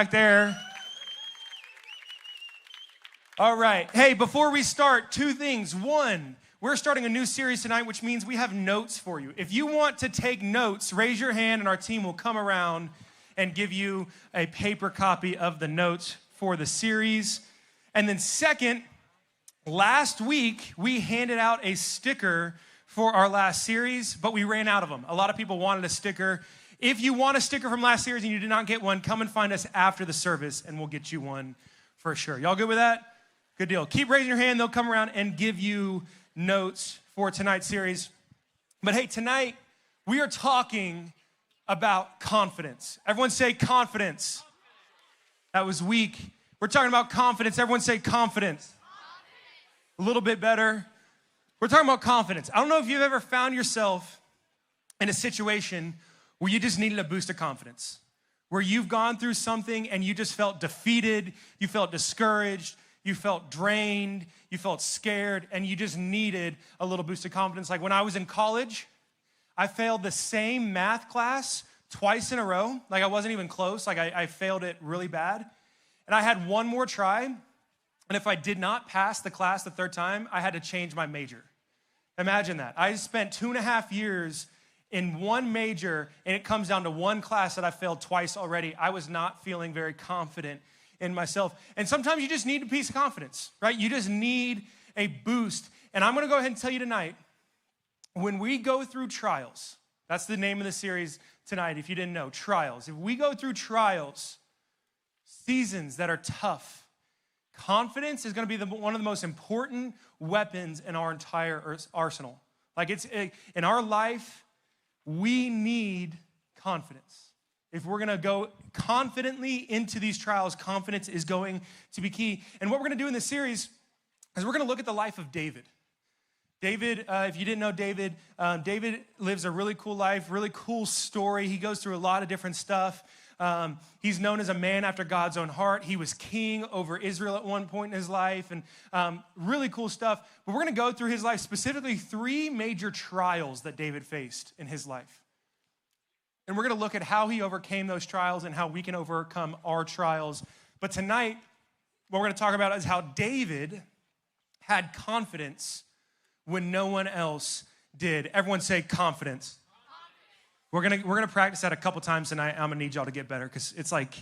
back there. All right. Hey, before we start, two things. One, we're starting a new series tonight, which means we have notes for you. If you want to take notes, raise your hand and our team will come around and give you a paper copy of the notes for the series. And then second, last week, we handed out a sticker for our last series, but we ran out of them. A lot of people wanted a sticker. If you want a sticker from last series and you did not get one, come and find us after the service and we'll get you one for sure. Y'all good with that? Good deal. Keep raising your hand. They'll come around and give you notes for tonight's series. But hey, tonight we are talking about confidence. Everyone say confidence. That was weak. We're talking about confidence. Everyone say confidence. A little bit better. We're talking about confidence. I don't know if you've ever found yourself in a situation where you just needed a boost of confidence, where you've gone through something and you just felt defeated, you felt discouraged, you felt drained, you felt scared, and you just needed a little boost of confidence. Like when I was in college, I failed the same math class twice in a row. Like I wasn't even close. Like I failed it really bad. And I had one more try. And if I did not pass the class the third time, I had to change my major. Imagine that. I spent 2.5 years in one major, and it comes down to one class that I failed twice already. I was not feeling very confident in myself. And sometimes you just need a piece of confidence, right? You just need a boost. And I'm going to go ahead and tell you tonight, when we go through trials, that's the name of the series tonight, if you didn't know, trials. If we go through trials, seasons that are tough, confidence is going to be one of the most important weapons in our entire arsenal. Like in our life, we need confidence. If we're going to go confidently into these trials, confidence is going to be key. And what we're going to do in this series is we're going to look at the life of David. David, if you didn't know David, David lives a really cool life, really cool story. He goes through a lot of different stuff. He's known as a man after God's own heart. He was king over Israel at one point in his life, and really cool stuff. But we're going to go through his life, specifically 3 major trials that David faced in his life. And we're going to look at how he overcame those trials and how we can overcome our trials. But tonight, what we're going to talk about is how David had confidence when no one else did. Everyone say confidence. We're gonna practice that a couple times tonight. I'm gonna need y'all to get better because it's like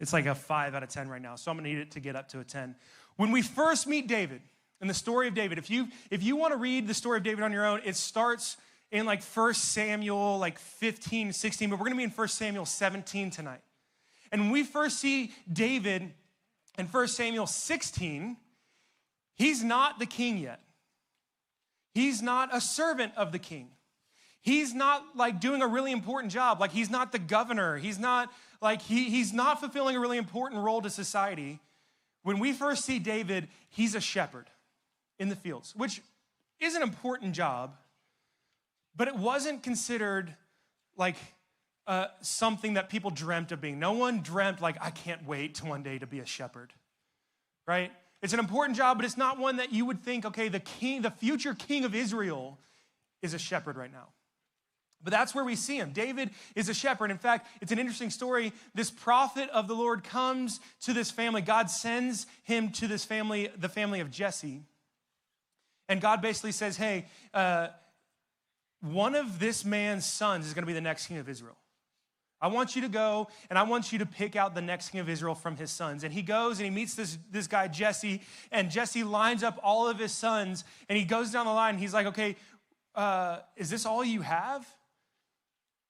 a 5 out of 10 right now. So I'm gonna need it to get up to a 10. When we first meet David, in the story of David, if you want to read the story of David on your own, it starts in like 1 Samuel 15, 16, but we're gonna be in 1 Samuel 17 tonight. And when we first see David in 1 Samuel 16, he's not the king yet. He's not a servant of the king. He's not doing a really important job. He's not the governor. He's not he's not fulfilling a really important role to society. When we first see David, he's a shepherd in the fields, which is an important job, but it wasn't considered something that people dreamt of being. No one dreamt I can't wait to one day to be a shepherd, right? It's an important job, but it's not one that you would think, okay, the future king of Israel is a shepherd right now. But that's where we see him. David is a shepherd. In fact, it's an interesting story. This prophet of the Lord comes to this family. God sends him to this family, the family of Jesse. And God basically says, hey, one of this man's sons is going to be the next king of Israel. I want you to go, and I want you to pick out the next king of Israel from his sons. And he goes, and he meets this guy, Jesse, and Jesse lines up all of his sons, and he goes down the line, and he's like, okay, is this all you have?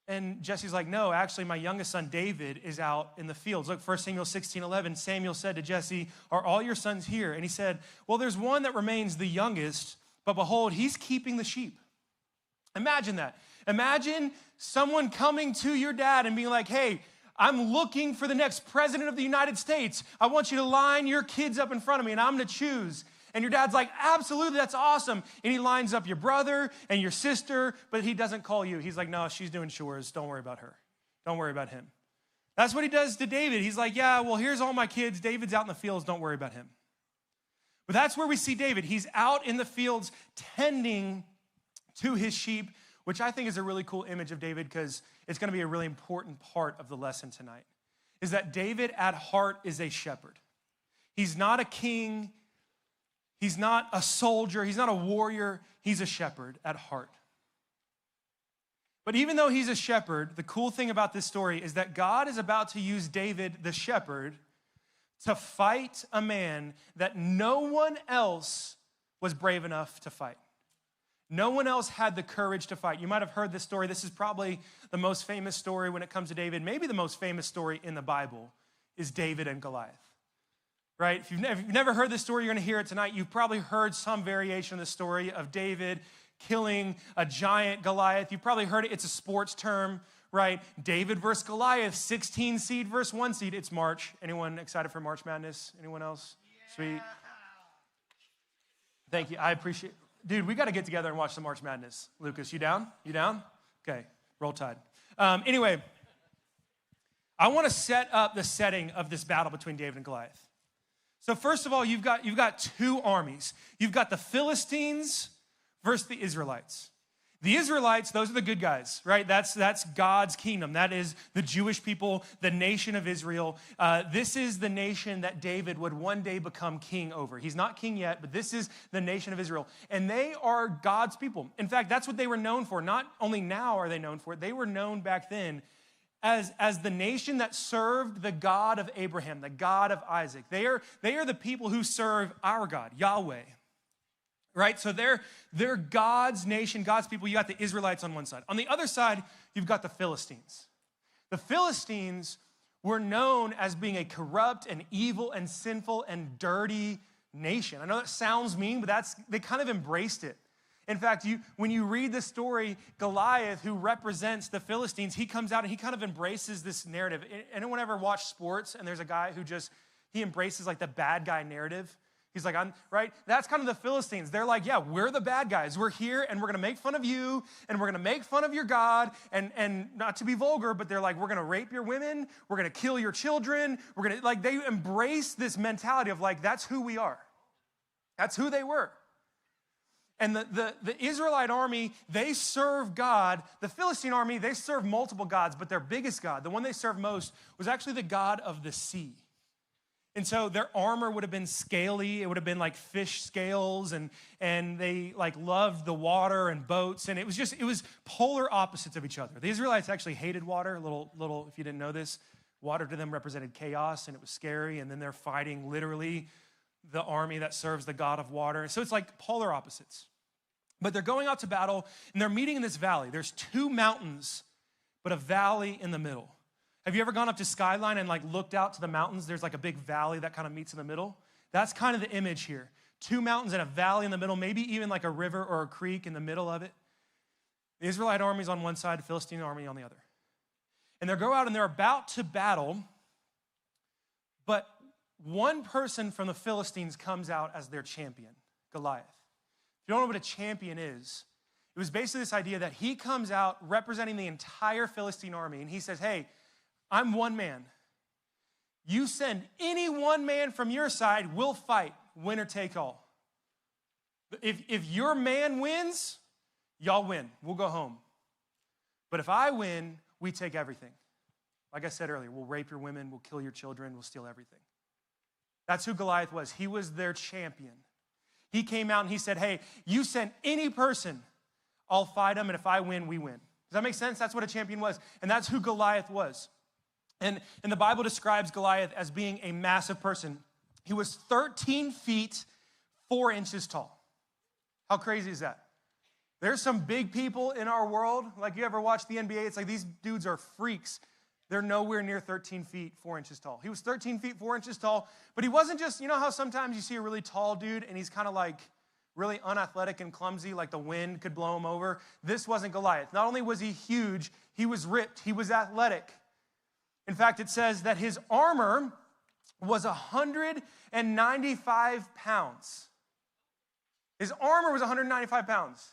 And Jesse's like, no, actually, my youngest son, David, is out in the fields. Look, 1 Samuel 16:11, Samuel said to Jesse, are all your sons here? And he said, well, there's one that remains the youngest, but behold, he's keeping the sheep. Imagine that. Imagine someone coming to your dad and being like, hey, I'm looking for the next president of the United States. I want you to line your kids up in front of me, and I'm going to choose. And your dad's like, absolutely, that's awesome. And he lines up your brother and your sister, but he doesn't call you. He's like, no, she's doing chores. Don't worry about her. Don't worry about him. That's what he does to David. He's like, yeah, well, here's all my kids. David's out in the fields. Don't worry about him. But that's where we see David. He's out in the fields tending to his sheep, which I think is a really cool image of David because it's going to be a really important part of the lesson tonight. is that David at heart is a shepherd. He's not a king. He's not a soldier. He's not a warrior. He's a shepherd at heart. But even though he's a shepherd, the cool thing about this story is that God is about to use David, the shepherd, to fight a man that no one else was brave enough to fight. No one else had the courage to fight. You might have heard this story. This is probably the most famous story when it comes to David. Maybe the most famous story in the Bible is David and Goliath, right? If you've never heard this story, you're going to hear it tonight. You've probably heard some variation of the story of David killing a giant Goliath. You've probably heard it. It's a sports term, right? David versus Goliath, 16 seed versus 1 seed. It's March. Anyone excited for March Madness? Anyone else? Yeah. Sweet. Thank you. I appreciate it. Dude, we got to get together and watch the March Madness. Lucas, you down? You down? Okay, roll Tide. Anyway, I want to set up the setting of this battle between David and Goliath. So first of all, you've got two armies. You've got the Philistines versus the Israelites. The Israelites, those are the good guys, right? That's God's kingdom. That is the Jewish people, the nation of Israel. This is the nation that David would one day become king over. He's not king yet, but this is the nation of Israel. And they are God's people. In fact, that's what they were known for. Not only now are they known for it, they were known back then as the nation that served the God of Abraham, the God of Isaac. They are the people who serve our God, Yahweh. Right? So they're God's nation, God's people. You got the Israelites on one side. On the other side, you've got the Philistines. The Philistines were known as being a corrupt and evil and sinful and dirty nation. I know that sounds mean, but they kind of embraced it. In fact, when you read the story, Goliath, who represents the Philistines, he comes out and he kind of embraces this narrative. Anyone ever watch sports and there's a guy who he embraces like the bad guy narrative? He's like, right? That's kind of the Philistines. They're like, yeah, we're the bad guys. We're here, and we're going to make fun of you, and we're going to make fun of your God, and not to be vulgar, but they're like, we're going to rape your women. We're going to kill your children. We're going to, like, they embrace this mentality of, like, that's who we are. That's who they were. And the Israelite army, they serve God. The Philistine army, they serve multiple gods, but their biggest God, the one they served most, was actually the God of the sea. And so their armor would have been scaly. It would have been like fish scales, and they like loved the water and boats. And it was polar opposites of each other. The Israelites actually hated water. Little, if you didn't know this, water to them represented chaos, and it was scary. And then they're fighting literally the army that serves the God of water. So it's like polar opposites. But they're going out to battle, and they're meeting in this valley. There's two mountains, but a valley in the middle. Have you ever gone up to Skyline and like looked out to the mountains? There's like a big valley that kind of meets in the middle. That's kind of the image here. Two mountains and a valley in the middle, maybe even like a river or a creek in the middle of it. The Israelite army's on one side, the Philistine army on the other. And they go out and they're about to battle, but one person from the Philistines comes out as their champion, Goliath. If you don't know what a champion is, it was basically this idea that he comes out representing the entire Philistine army, and he says, hey, I'm one man. You send any one man from your side, we'll fight, winner take all. If your man wins, y'all win. We'll go home. But if I win, we take everything. Like I said earlier, we'll rape your women, we'll kill your children, we'll steal everything. That's who Goliath was. He was their champion. He came out and he said, hey, you send any person, I'll fight them, and if I win, we win. Does that make sense? That's what a champion was. And that's who Goliath was. And the Bible describes Goliath as being a massive person. He was 13 feet, 4 inches tall. How crazy is that? There's some big people in our world. Like, you ever watch the NBA? It's like these dudes are freaks. They're nowhere near 13 feet, 4 inches tall. He was 13 feet, 4 inches tall, but he wasn't just, you know how sometimes you see a really tall dude and he's kind of like really unathletic and clumsy, like the wind could blow him over? This wasn't Goliath. Not only was he huge, he was ripped, he was athletic. In fact, it says that his armor was 195 pounds. His armor was 195 pounds.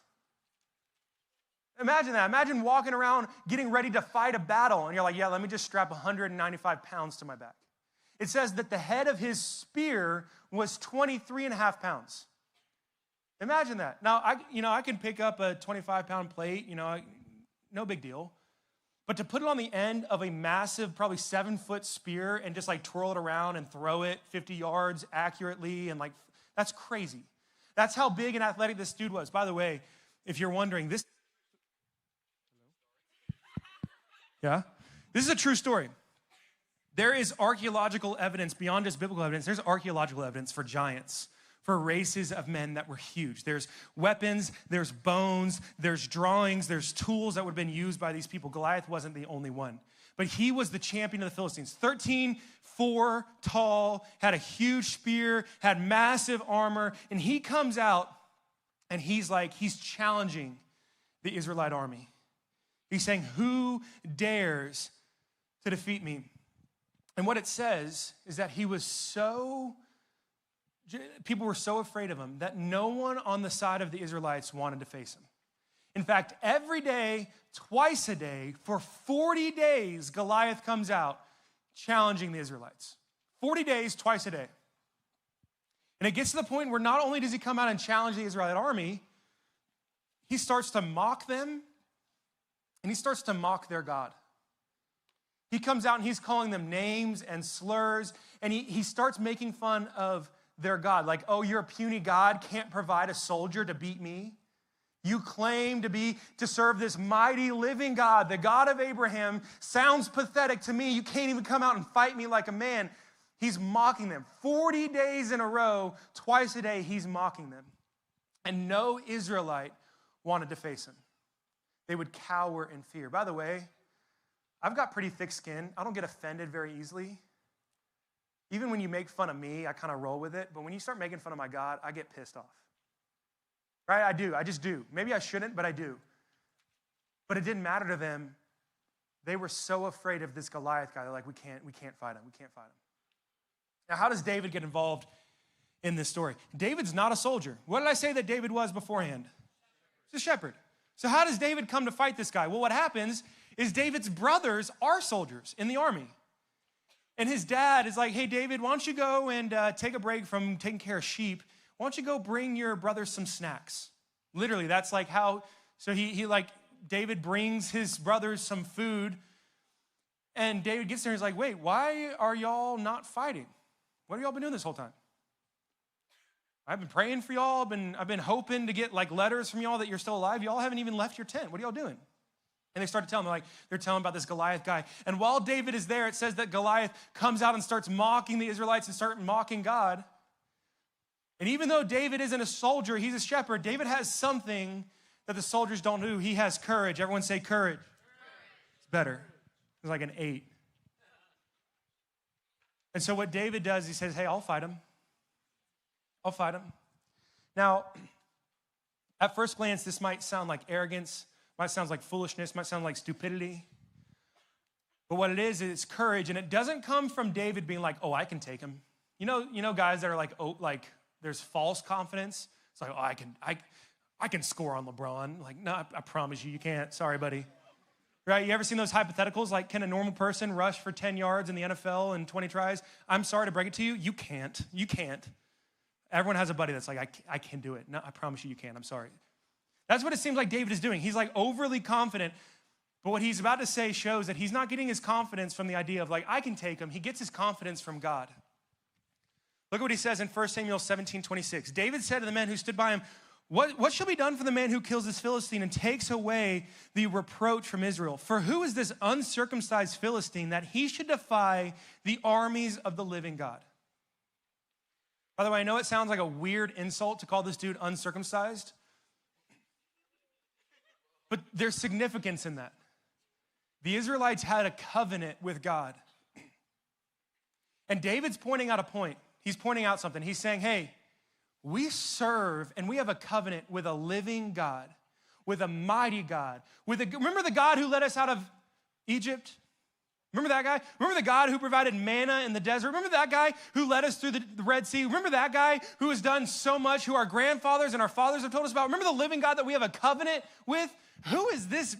Imagine that. Imagine walking around getting ready to fight a battle, and you're like, yeah, let me just strap 195 pounds to my back. It says that the head of his spear was 23 and a half pounds. Imagine that. Now, I can pick up a 25-pound plate, no big deal. But to put it on the end of a massive, probably 7-foot spear and just like twirl it around and throw it 50 yards accurately and like, that's crazy. That's how big and athletic this dude was. By the way, if you're wondering, this is a true story. There is archaeological evidence beyond just biblical evidence. There's archaeological evidence for giants, for races of men that were huge. There's weapons, there's bones, there's drawings, there's tools that would have been used by these people. Goliath wasn't the only one, but he was the champion of the Philistines. 13'4" tall, had a huge spear, had massive armor, and he comes out and he's challenging the Israelite army. He's saying, who dares to defeat me? And what it says is that people were so afraid of him that no one on the side of the Israelites wanted to face him. In fact, every day, twice a day, for 40 days, Goliath comes out challenging the Israelites. 40 days, twice a day. And it gets to the point where not only does he come out and challenge the Israelite army, he starts to mock them, and he starts to mock their God. He comes out and he's calling them names and slurs, and he starts making fun of their God. Like, oh, you're a puny God, can't provide a soldier to beat me. You claim to serve this mighty living God, the God of Abraham. Sounds pathetic to me. You can't even come out and fight me like a man. He's mocking them. 40 days in a row, twice a day, he's mocking them. And no Israelite wanted to face him. They would cower in fear. By the way, I've got pretty thick skin. I don't get offended very easily. Even when you make fun of me, I kind of roll with it. But when you start making fun of my God, I get pissed off. Right? I do. I just do. Maybe I shouldn't, but I do. But it didn't matter to them. They were so afraid of this Goliath guy. They're like, we can't fight him. We can't fight him. Now, how does David get involved in this story? David's not a soldier. What did I say that David was beforehand? He's a shepherd. So how does David come to fight this guy? Well, what happens is David's brothers are soldiers in the army. And his dad is like, hey, David, why don't you go and take a break from taking care of sheep? Why don't you go bring your brothers some snacks? Literally, that's like how, so David brings his brothers some food. And David gets there and he's like, wait, why are y'all not fighting? What have y'all been doing this whole time? I've been praying for y'all. I've been hoping to get like letters from y'all that you're still alive. Y'all haven't even left your tent. What are y'all doing? And they start to tell him, they're telling about this Goliath guy. And while David is there, it says that Goliath comes out and starts mocking the Israelites and start mocking God. And even though David isn't a soldier, he's a shepherd, David has something that the soldiers don't do. He has courage. Everyone say courage. It's better. It's like an 8. And so what David does, he says, hey, I'll fight him. I'll fight him. Now, at first glance, this might sound like arrogance, might sound like foolishness, might sound like stupidity. But what it is, it's courage, and it doesn't come from David being like, oh, I can take him. You know guys that are like, oh, like there's false confidence. It's like, oh, I can score on LeBron. Like, no, I promise you can't. Sorry, buddy. Right? You ever seen those hypotheticals? Like, can a normal person rush for 10 yards in the NFL in 20 tries? I'm sorry to break it to you. You can't. You can't. Everyone has a buddy that's like, I can do it. No, I promise you can't. I'm sorry. That's what it seems like David is doing. He's like overly confident, but what he's about to say shows that he's not getting his confidence from the idea of like, I can take him. He gets his confidence from God. Look at what he says in 1 Samuel 17:26. David said to the men who stood by him, what shall be done for the man who kills this Philistine and takes away the reproach from Israel? For who is this uncircumcised Philistine that he should defy the armies of the living God? By the way, I know it sounds like a weird insult to call this dude uncircumcised, but there's significance in that. The Israelites had a covenant with God. And David's pointing out a point. He's pointing out something. He's saying, hey, we serve and we have a covenant with a living God, with a mighty God. Remember the God who led us out of Egypt? Remember that guy? Remember the God who provided manna in the desert? Remember that guy who led us through the Red Sea? Remember that guy who has done so much, who our grandfathers and our fathers have told us about? Remember the living God that we have a covenant with? Who is this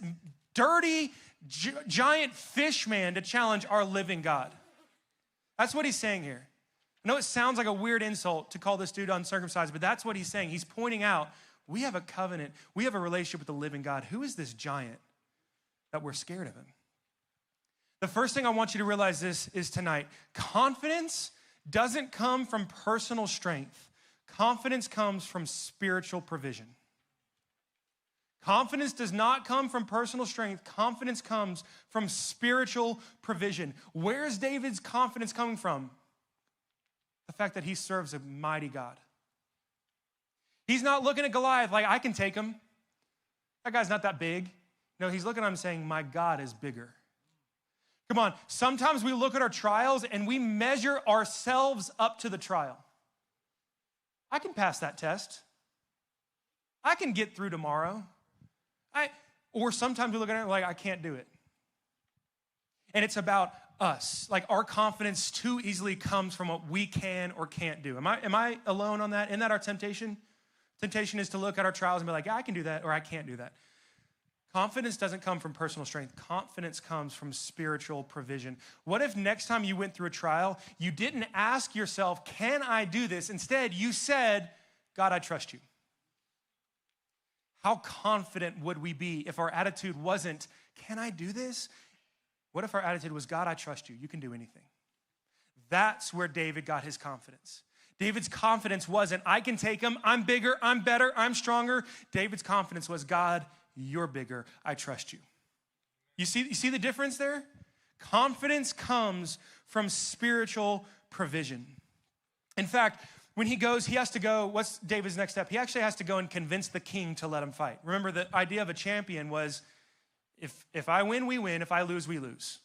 dirty, giant fish man to challenge our living God? That's what he's saying here. I know it sounds like a weird insult to call this dude uncircumcised, but that's what he's saying. He's pointing out, we have a covenant. We have a relationship with the living God. Who is this giant that we're scared of him? The first thing I want you to realize this is tonight. Confidence doesn't come from personal strength. Confidence comes from spiritual provision. Confidence does not come from personal strength. Confidence comes from spiritual provision. Where is David's confidence coming from? The fact that he serves a mighty God. He's not looking at Goliath like, I can take him. That guy's not that big. No, he's looking at him saying, my God is bigger. Come on, sometimes we look at our trials and we measure ourselves up to the trial. I can pass that test. I can get through tomorrow. Or sometimes we look at it like, I can't do it. And it's about us. Like our confidence too easily comes from what we can or can't do. Am I alone on that? Isn't that our temptation? Temptation is to look at our trials and be like, yeah, I can do that or I can't do that. Confidence doesn't come from personal strength. Confidence comes from spiritual provision. What if next time you went through a trial, you didn't ask yourself, can I do this? Instead, you said, God, I trust you. How confident would we be if our attitude wasn't, can I do this? What if our attitude was, God, I trust you. You can do anything. That's where David got his confidence. David's confidence wasn't, I can take him. I'm bigger. I'm better. I'm stronger. David's confidence was, God, you're bigger. I trust you. You see the difference there? Confidence comes from spiritual provision. In fact, when he goes, he has to go, what's David's next step? He actually has to go and convince the king to let him fight. Remember, the idea of a champion was, if I win, we win. If I lose, we lose.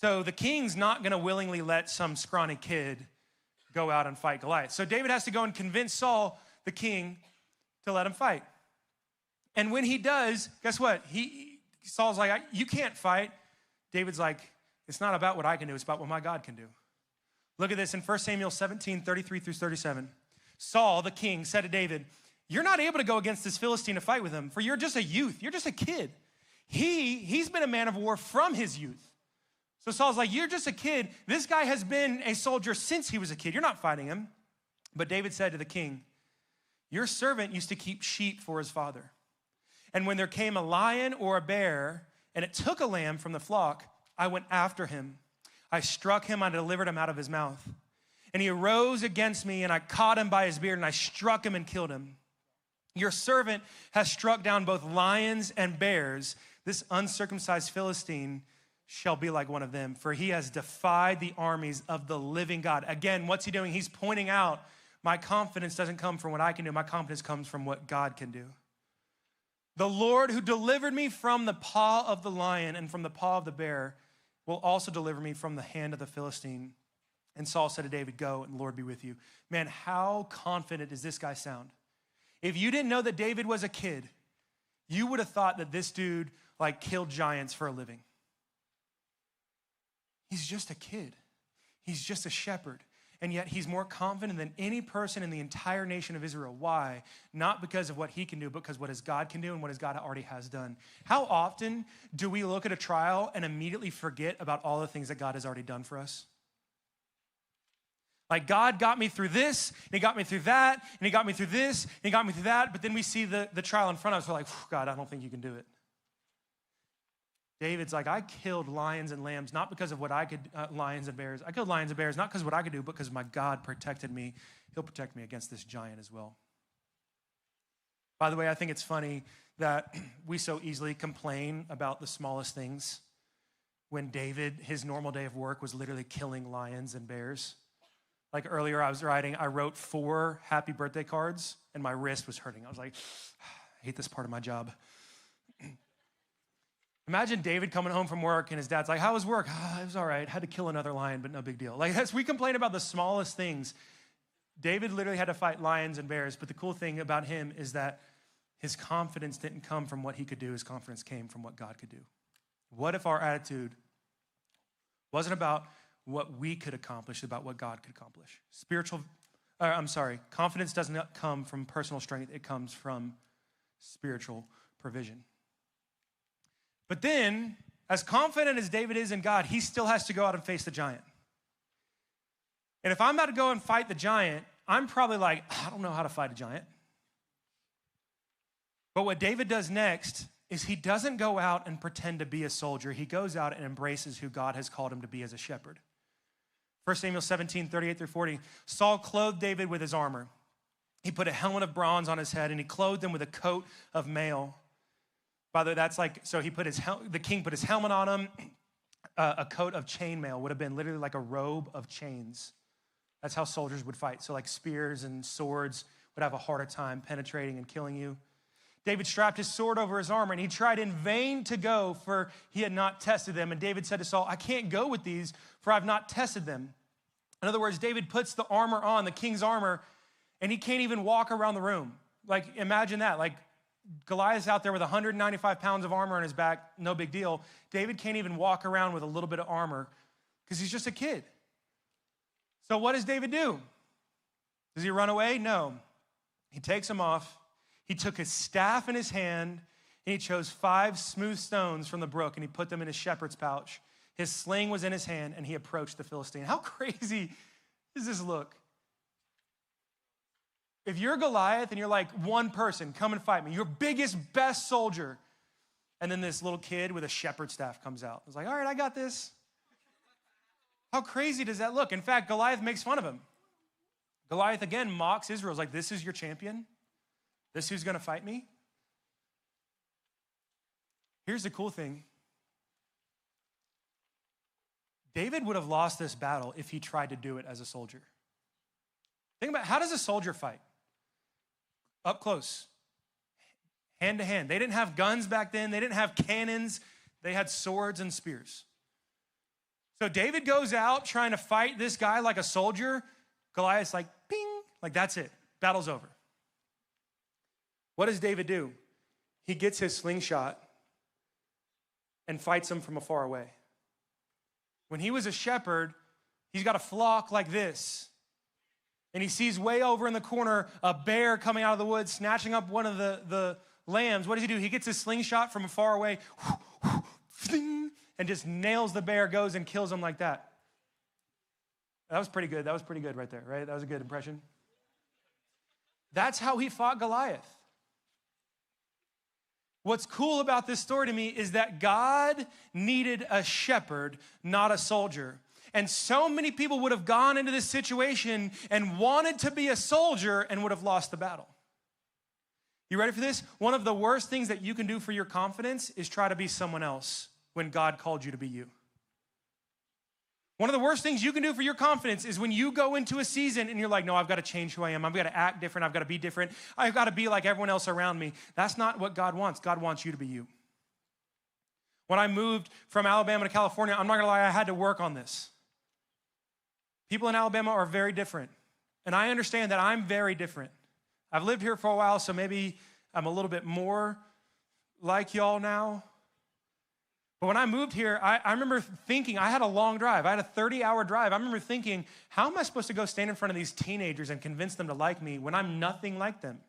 So the king's not going to willingly let some scrawny kid go out and fight Goliath. So David has to go and convince Saul, the king, to let him fight. And when he does, guess what? Saul's like, you can't fight. David's like, it's not about what I can do. It's about what my God can do. Look at this in 1 Samuel 17, 33 through 37. Saul, the king, said to David, you're not able to go against this Philistine to fight with him, for you're just a youth. You're just a kid. He's been a man of war from his youth. So Saul's like, you're just a kid. This guy has been a soldier since he was a kid. You're not fighting him. But David said to the king, your servant used to keep sheep for his father. And when there came a lion or a bear, and it took a lamb from the flock, I went after him. I struck him, I delivered him out of his mouth. And he arose against me, and I caught him by his beard, and I struck him and killed him. Your servant has struck down both lions and bears. This uncircumcised Philistine shall be like one of them, for he has defied the armies of the living God. Again, what's he doing? He's pointing out, my confidence doesn't come from what I can do. My confidence comes from what God can do. The Lord who delivered me from the paw of the lion and from the paw of the bear will also deliver me from the hand of the Philistine. And Saul said to David, go, and the Lord be with you. Man, how confident does this guy sound? If you didn't know that David was a kid, you would have thought that this dude like killed giants for a living. He's just a kid. He's just a shepherd. And yet he's more confident than any person in the entire nation of Israel. Why? Not because of what he can do, but because what his God can do and what his God already has done. How often do we look at a trial and immediately forget about all the things that God has already done for us? Like, God got me through this, and he got me through that, and he got me through this, and he got me through that, but then we see the trial in front of us, we're like, God, I don't think you can do it. David's like, I killed lions and lambs, not because of what I could, lions and bears. I killed lions and bears, not because of what I could do, but because my God protected me. He'll protect me against this giant as well. By the way, I think it's funny that we so easily complain about the smallest things when David, his normal day of work was literally killing lions and bears. Like earlier I wrote 4 happy birthday cards and my wrist was hurting. I was like, I hate this part of my job. Imagine David coming home from work and his dad's like, how was work? It was all right. Had to kill another lion, but no big deal. Like, as we complain about the smallest things, David literally had to fight lions and bears. But the cool thing about him is that his confidence didn't come from what he could do. His confidence came from what God could do. What if our attitude wasn't about what we could accomplish, about what God could accomplish? Confidence doesn't come from personal strength. It comes from spiritual provision. But then, as confident as David is in God, he still has to go out and face the giant. And if I'm about to go and fight the giant, I'm probably like, I don't know how to fight a giant. But what David does next is he doesn't go out and pretend to be a soldier. He goes out and embraces who God has called him to be as a shepherd. 1 Samuel 17, 38 through 40, Saul clothed David with his armor. He put a helmet of bronze on his head, and he clothed him with a coat of mail. By the way, that's like, so he put the king put his helmet on him. A coat of chainmail would have been literally like a robe of chains. That's how soldiers would fight. So like spears and swords would have a harder time penetrating and killing you. David strapped his sword over his armor, and he tried in vain to go, for he had not tested them. And David said to Saul, I can't go with these, for I've not tested them. In other words, David puts the armor on, the king's armor, and he can't even walk around the room. Like, imagine that. Like, Goliath's out there with 195 pounds of armor on his back, no big deal. David can't even walk around with a little bit of armor because he's just a kid. So what does David do? Does he run away? No. He takes them off. He took his staff in his hand, and he chose 5 smooth stones from the brook, and he put them in his shepherd's pouch. His sling was in his hand, and he approached the Philistine. How crazy does this look? If you're Goliath and you're like, one person, come and fight me, your biggest, best soldier, and then this little kid with a shepherd's staff comes out. It's like, all right, I got this. How crazy does that look? In fact, Goliath makes fun of him. Goliath, again, mocks Israel. He's like, this is your champion? This who's going to fight me? Here's the cool thing. David would have lost this battle if he tried to do it as a soldier. Think about, how does a soldier fight? Up close, hand to hand. They didn't have guns back then. They didn't have cannons. They had swords and spears. So David goes out trying to fight this guy like a soldier. Goliath's like, ping, like that's it. Battle's over. What does David do? He gets his slingshot and fights him from afar away. When he was a shepherd, he's got a flock like this. And he sees way over in the corner a bear coming out of the woods, snatching up one of the lambs. What does he do? He gets his slingshot from far away and just nails the bear, goes and kills him like that. That was pretty good. That was pretty good right there, right? That was a good impression. That's how he fought Goliath. What's cool about this story to me is that God needed a shepherd, not a soldier. And so many people would have gone into this situation and wanted to be a soldier and would have lost the battle. You ready for this? One of the worst things that you can do for your confidence is try to be someone else when God called you to be you. One of the worst things you can do for your confidence is when you go into a season and you're like, no, I've got to change who I am. I've got to act different. I've got to be different. I've got to be like everyone else around me. That's not what God wants. God wants you to be you. When I moved from Alabama to California, I'm not going to lie, I had to work on this. People in Alabama are very different. And I understand that I'm very different. I've lived here for a while, so maybe I'm a little bit more like y'all now. But when I moved here, I remember thinking, I had a long drive. I had a 30-hour drive. I remember thinking, how am I supposed to go stand in front of these teenagers and convince them to like me when I'm nothing like them?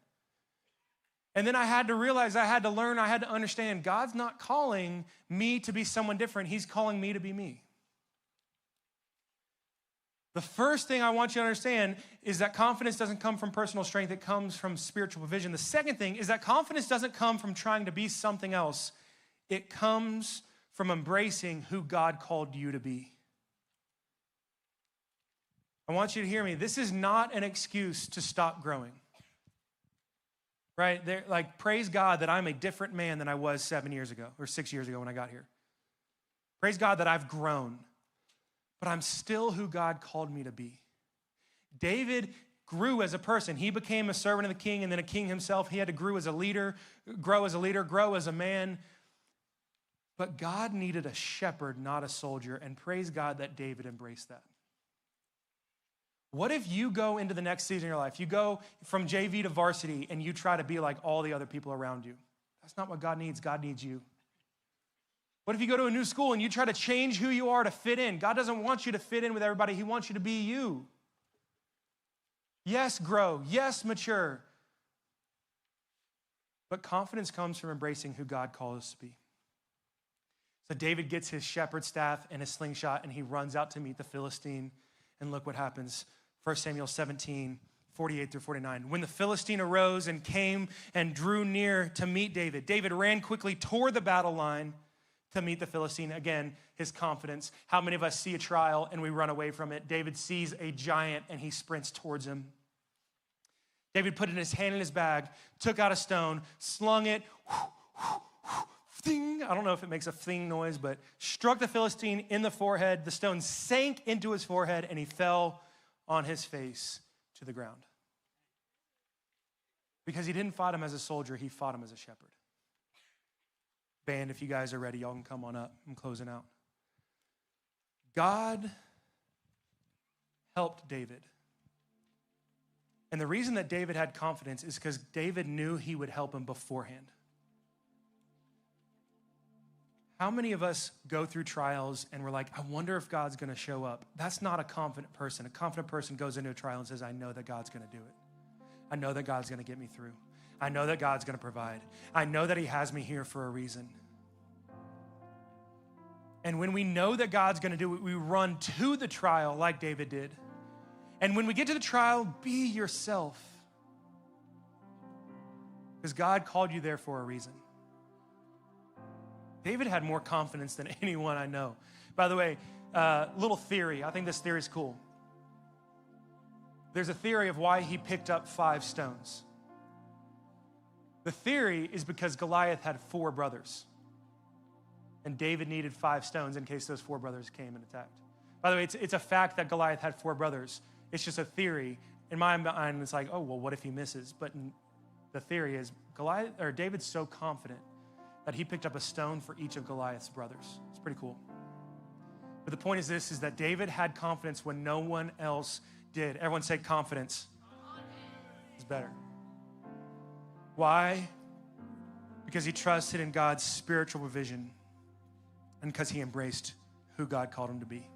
And then I had to realize, I had to learn, I had to understand, God's not calling me to be someone different. He's calling me to be me. The first thing I want you to understand is that confidence doesn't come from personal strength. It comes from spiritual provision. The second thing is that confidence doesn't come from trying to be something else. It comes from embracing who God called you to be. I want you to hear me. This is not an excuse to stop growing. Right? Like, praise God that I'm a different man than I was 7 years ago or 6 years ago when I got here. Praise God that I've grown. But I'm still who God called me to be. David grew as a person. He became a servant of the king and then a king himself. He had to grow as a leader, grow as a man. But God needed a shepherd, not a soldier. And praise God that David embraced that. What if you go into the next season of your life, you go from JV to varsity and you try to be like all the other people around you? That's not what God needs. God needs you. What if you go to a new school and you try to change who you are to fit in? God doesn't want you to fit in with everybody. He wants you to be you. Yes, grow. Yes, mature. But confidence comes from embracing who God calls us to be. So David gets his shepherd staff and his slingshot, and he runs out to meet the Philistine. And look what happens. 1 Samuel 17, 48 through 49. When the Philistine arose and came and drew near to meet David, David ran quickly toward the battle line to meet the Philistine. Again, his confidence. How many of us see a trial and we run away from it? David sees a giant and he sprints towards him. David put in his hand in his bag, took out a stone, slung it, thing. I don't know if it makes a thing noise, but struck the Philistine in the forehead. The stone sank into his forehead and he fell on his face to the ground. Because he didn't fight him as a soldier, he fought him as a shepherd. Band, if you guys are ready, y'all can come on up. I'm closing out. God helped David. And the reason that David had confidence is because David knew he would help him beforehand. How many of us go through trials and we're like, I wonder if God's going to show up? That's not a confident person. A confident person goes into a trial and says, I know that God's going to do it. I know that God's going to get me through. I know that God's going to provide. I know that he has me here for a reason. And when we know that God's going to do it, we run to the trial like David did. And when we get to the trial, be yourself. Because God called you there for a reason. David had more confidence than anyone I know. By the way, little theory. I think this theory is cool. There's a theory of why he picked up 5 stones. The theory is because Goliath had 4 brothers. And David needed 5 stones in case those 4 brothers came and attacked. By the way, it's a fact that Goliath had 4 brothers. It's just a theory. In my mind, it's like, oh, well, what if he misses? But the theory is David's so confident that he picked up a stone for each of Goliath's brothers. It's pretty cool. But the point is this, is that David had confidence when no one else did. Everyone say confidence. It's better. Why? Because he trusted in God's spiritual provision and because he embraced who God called him to be.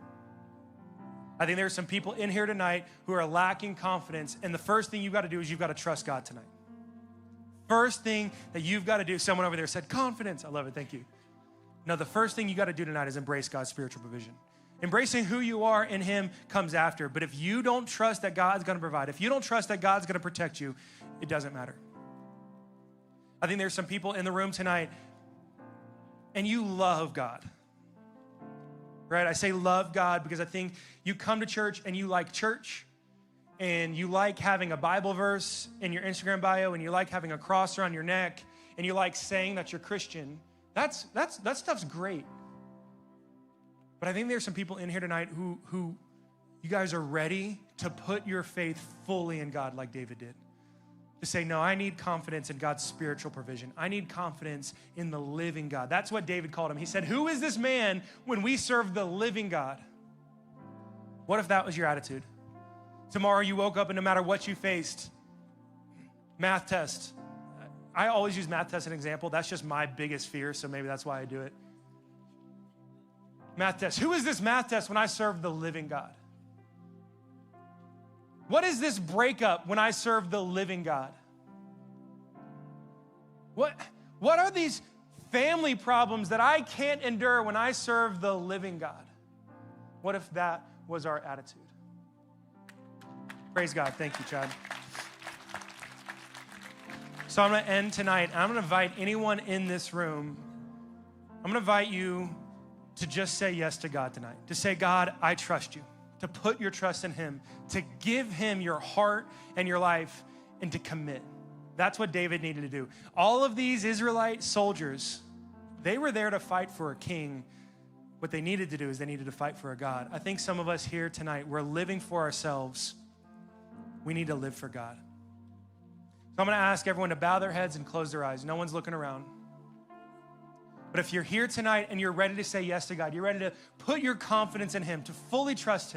I think there are some people in here tonight who are lacking confidence, and the first thing you've got to do is you've got to trust God tonight. First thing that you've got to do, someone over there said confidence. I love it, thank you. No, the first thing you got to do tonight is embrace God's spiritual provision. Embracing who you are in him comes after, but if you don't trust that God's going to provide, if you don't trust that God's going to protect you, it doesn't matter. I think there's some people in the room tonight, and you love God. Right? I say love God because I think you come to church and you like church, and you like having a Bible verse in your Instagram bio, and you like having a cross around your neck, and you like saying that you're Christian. That stuff's great. But I think there's some people in here tonight who you guys are ready to put your faith fully in God like David did. To say, no, I need confidence in God's spiritual provision. I need confidence in the living God. That's what David called him. He said, who is this man when we serve the living God? What if that was your attitude? Tomorrow you woke up and no matter what you faced, math test. I always use math test as an example. That's just my biggest fear, so maybe that's why I do it. Math test. Who is this math test when I serve the living God? What is this breakup when I serve the living God? What are these family problems that I can't endure when I serve the living God? What if that was our attitude? Praise God. Thank you, Chad. So I'm going to end tonight. I'm going to invite anyone in this room. I'm going to invite you to just say yes to God tonight. To say, God, I trust you. To put your trust in him. To give him your heart and your life and to commit. That's what David needed to do. All of these Israelite soldiers, they were there to fight for a king. What they needed to do is they needed to fight for a God. I think some of us here tonight, we're living for ourselves. We need to live for God. So I'm going to ask everyone to bow their heads and close their eyes. No one's looking around. But if you're here tonight and you're ready to say yes to God, you're ready to put your confidence in him, to fully trust him,